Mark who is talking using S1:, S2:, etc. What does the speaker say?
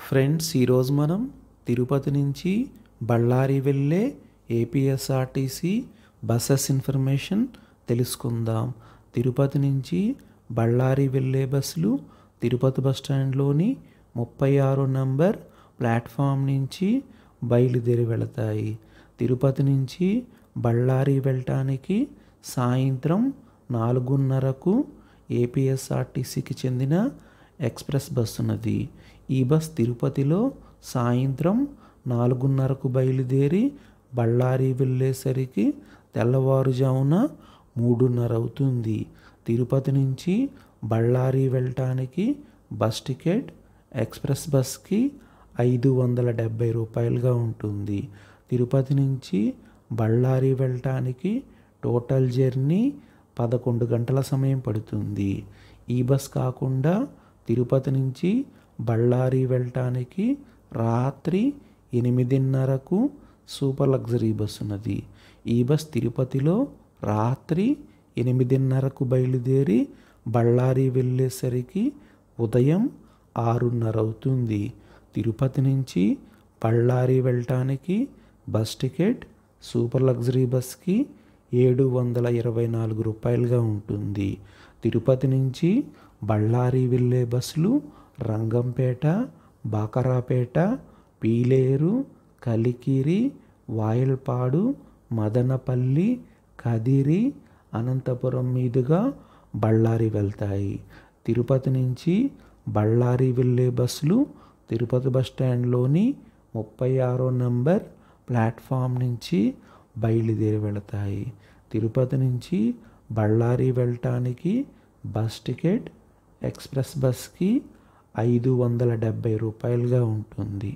S1: Friends, ఈరోజు మనం తిరుపతి నుంచి బళ్ళారి వెళ్ళే ఏపీఎస్ఆర్టీసీ బస్సెస్ ఇన్ఫర్మేషన్ తెలుసుకుందాం. తిరుపతి నుంచి బళ్ళారి వెళ్ళే బస్సులు తిరుపతి బస్ స్టాండ్లోని 36 నంబర్ ప్లాట్ఫామ్ నుంచి బయలుదేరి వెళతాయి. తిరుపతి నుంచి బళ్ళారి వెళ్ళటానికి సాయంత్రం 4:30కు ఏపీఎస్ఆర్టీసీకి చెందిన ఎక్స్ప్రెస్ బస్ ఉన్నది. ఈ బస్ తిరుపతిలో సాయంత్రం 4:30కు బయలుదేరి బళ్ళారి వెళ్ళేసరికి తెల్లవారుజామున 3:30 అవుతుంది. తిరుపతి నుంచి బళ్ళారి వెళ్ళటానికి బస్ టికెట్ ఎక్స్ప్రెస్ బస్కి 570 రూపాయలుగా ఉంటుంది. తిరుపతి నుంచి బళ్ళారి వెళ్ళటానికి టోటల్ జర్నీ 11 గంటల సమయం పడుతుంది. ఈ బస్ కాకుండా తిరుపతి నుంచి బళ్ళారి వెళ్ళటానికి రాత్రి 8:30కు సూపర్ లగ్జరీ బస్ ఉన్నది. ఈ బస్ తిరుపతిలో రాత్రి 8:30కు బయలుదేరి బళ్ళారి వెళ్ళేసరికి ఉదయం 6:30 అవుతుంది. తిరుపతి నుంచి బళ్ళారి వెళ్ళటానికి బస్ టికెట్ సూపర్ లగ్జరీ బస్కి 724 రూపాయలుగా ఉంటుంది. తిరుపతి నుంచి బళ్ళారి వెళ్ళే బస్సులు రంగంపేట, బాకరాపేట, పీలేరు, కలికిరి, వాయల్పాడు, మదనపల్లి, కదిరి, అనంతపురం మీదుగా బళ్ళారి వెళ్తాయి. తిరుపతి నుంచి బళ్ళారి వెళ్ళే బస్సులు తిరుపతి బస్ స్టాండ్లోని 36 నంబర్ ప్లాట్ఫామ్ నుంచి బయలుదేరి వెళతాయి. తిరుపతి నుంచి బళ్ళారి వెళ్ళటానికి బస్ టికెట్ ఎక్స్ప్రెస్ బస్కి 570 రూపాయలుగా ఉంటుంది.